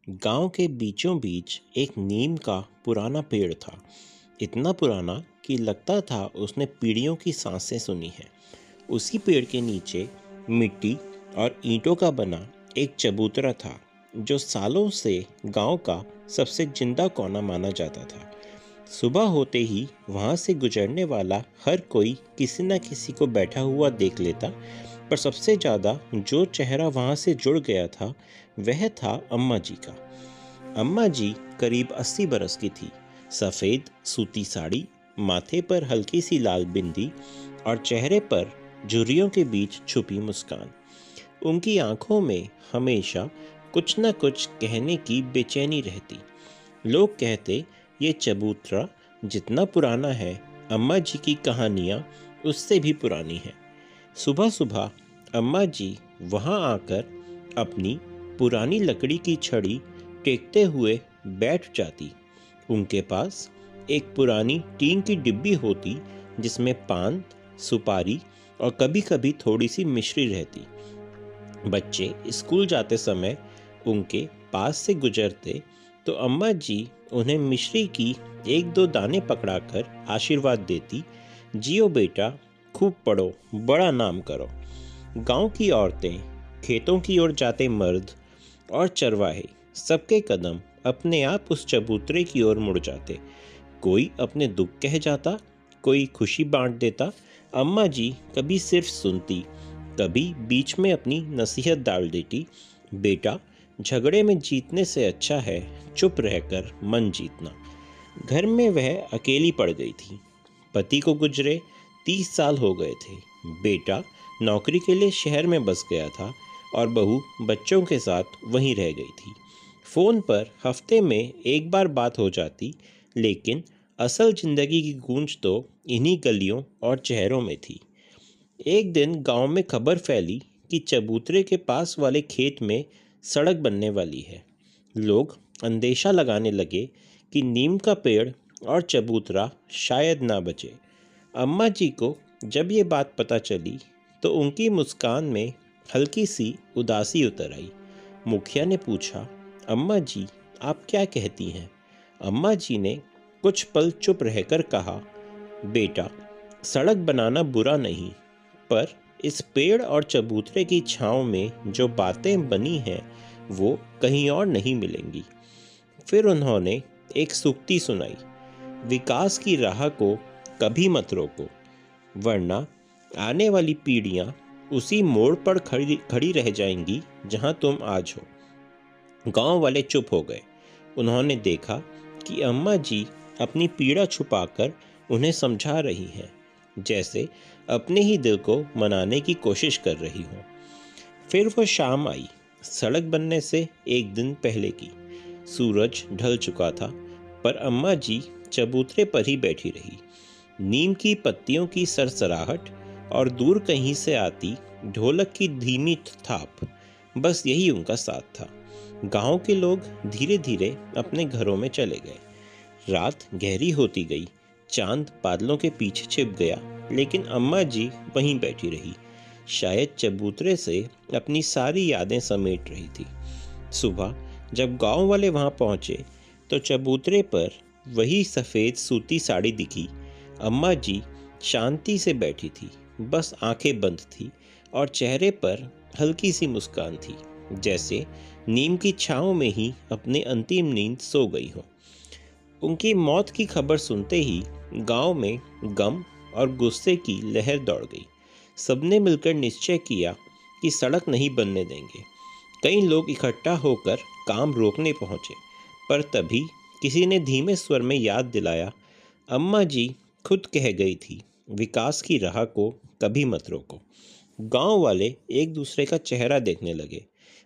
गांव के बीचों बीच एक नीम का पुराना पेड़ था। इतना पुराना कि लगता था उसने पीढ़ियों की सांसें सुनी हैं। उसी पेड़ के नीचे मिट्टी और ईंटों का बना एक चबूतरा था, जो सालों से गांव का सबसे जिंदा कोना माना जाता था। सुबह होते ही वहां से गुजरने वाला हर कोई किसी न किसी को बैठा हुआ देख लेता, पर सबसे ज़्यादा जो चेहरा वहां से जुड़ गया था वह था अम्मा जी का। अम्मा जी करीब 80 बरस की थी। सफ़ेद सूती साड़ी, माथे पर हल्की सी लाल बिंदी और चेहरे पर झुर्रियों के बीच छुपी मुस्कान। उनकी आंखों में हमेशा कुछ न कुछ कहने की बेचैनी रहती। लोग कहते, ये चबूतरा जितना पुराना है, अम्मा जी की कहानियाँ उससे भी पुरानी हैं। सुबह सुबह अम्मा जी वहाँ आकर अपनी पुरानी लकड़ी की छड़ी टेकते हुए बैठ जाती। उनके पास एक पुरानी टीन की डिब्बी होती, जिसमें पान, सुपारी और कभी-कभी थोड़ी सी मिश्री रहती। बच्चे स्कूल जाते समय उनके पास से गुजरते तो अम्मा जी उन्हें मिश्री की एक दो दाने पकड़ाकर आशीर्वाद देती, जियो बेटा, खूब पढ़ो, बड़ा नाम करो। गांव की औरतें, खेतों की ओर जाते मर्द और चरवाहे, सबके कदम अपने आप उस चबूतरे की ओर मुड़ जाते। कोई अपने दुख कह जाता, कोई खुशी बांट देता। अम्मा जी कभी सिर्फ सुनती, कभी बीच में अपनी नसीहत डाल देती, बेटा, झगड़े में जीतने से अच्छा है चुप रहकर मन जीतना। घर में वह अकेली पड़ गई थी। पति को गुजरे 30 साल हो गए थे। बेटा नौकरी के लिए शहर में बस गया था और बहू बच्चों के साथ वहीं रह गई थी। फ़ोन पर हफ्ते में एक बार बात हो जाती, लेकिन असल जिंदगी की गूंज तो इन्हीं गलियों और चेहरों में थी। एक दिन गांव में खबर फैली कि चबूतरे के पास वाले खेत में सड़क बनने वाली है। लोग अंदेशा लगाने लगे कि नीम का पेड़ और चबूतरा शायद ना बचे। अम्मा जी को जब ये बात पता चली तो उनकी मुस्कान में हल्की सी उदासी उतर आई। मुखिया ने पूछा, अम्मा जी, आप क्या कहती हैं? अम्मा जी ने कुछ पल चुप रहकर कहा, बेटा, सड़क बनाना बुरा नहीं, पर इस पेड़ और चबूतरे की छांव में जो बातें बनी हैं वो कहीं और नहीं मिलेंगी। फिर उन्होंने एक सूक्ति सुनाई, विकास की राह को कभी मत रोको, वरना आने वाली पीढ़ियां उसी मोड़ पर खड़ी खड़ी रह जाएंगी जहां तुम आज हो। गांव वाले चुप हो गए। उन्होंने देखा कि अम्मा जी अपनी पीड़ा छुपाकर उन्हें समझा रही हैं, जैसे अपने ही दिल को मनाने की कोशिश कर रही हों। फिर वो शाम आई, सड़क बनने से एक दिन पहले की। सूरज ढल चुका था, पर अम्मा जी चबूतरे पर ही बैठी रही। नीम की पत्तियों की सरसराहट और दूर कहीं से आती ढोलक की धीमी थाप, बस यही उनका साथ था। गांव के लोग धीरे धीरे अपने घरों में चले गए। रात गहरी होती गई, चांद बादलों के पीछे छिप गया, लेकिन अम्मा जी वहीं बैठी रही, शायद चबूतरे से अपनी सारी यादें समेट रही थी। सुबह जब गांव वाले वहां पहुंचे तो चबूतरे पर वही सफ़ेद सूती साड़ी दिखी। अम्मा जी शांति से बैठी थी, बस आंखें बंद थी और चेहरे पर हल्की सी मुस्कान थी, जैसे नीम की छांव में ही अपनी अंतिम नींद सो गई हो। उनकी मौत की खबर सुनते ही गांव में गम और गुस्से की लहर दौड़ गई। सबने मिलकर निश्चय किया कि सड़क नहीं बनने देंगे। कई लोग इकट्ठा होकर काम रोकने पहुंचे, पर तभी किसी ने धीमे स्वर में याद दिलाया, अम्मा जी खुद कह गई थी, विकास की राह को कभी मत रोको। गांव वाले एक दूसरे का चेहरा देखने लगे।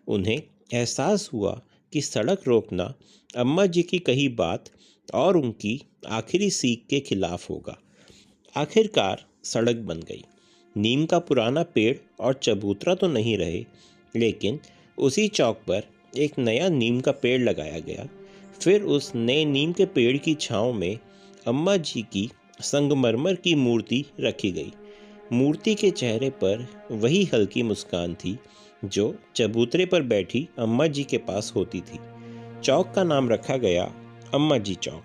उन्हें एहसास हुआ कि सड़क रोकना अम्मा जी की कही बात और उनकी आखिरी सीख के खिलाफ होगा। आखिरकार सड़क बन गई। नीम का पुराना पेड़ और चबूतरा तो नहीं रहे, लेकिन उसी चौक पर एक नया नीम का पेड़ लगाया गया। फिर उस नए नीम के पेड़ की छांव में अम्मा जी की संगमरमर की मूर्ति रखी गई। मूर्ति के चेहरे पर वही हल्की मुस्कान थी जो चबूतरे पर बैठी अम्मा जी के पास होती थी। चौक का नाम रखा गया अम्मा जी चौक।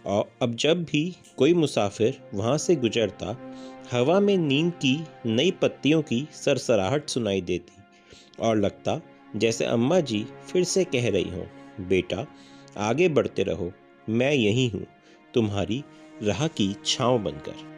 और अब जब भी कोई मुसाफिर वहाँ से गुजरता, हवा में नीम की नई पत्तियों की सरसराहट सुनाई देती और लगता जैसे अम्मा जी फिर से कह रही हों, बेटा आगे बढ़ते रहो, मैं यहीं हूँ, तुम्हारी राह की छाँव बनकर।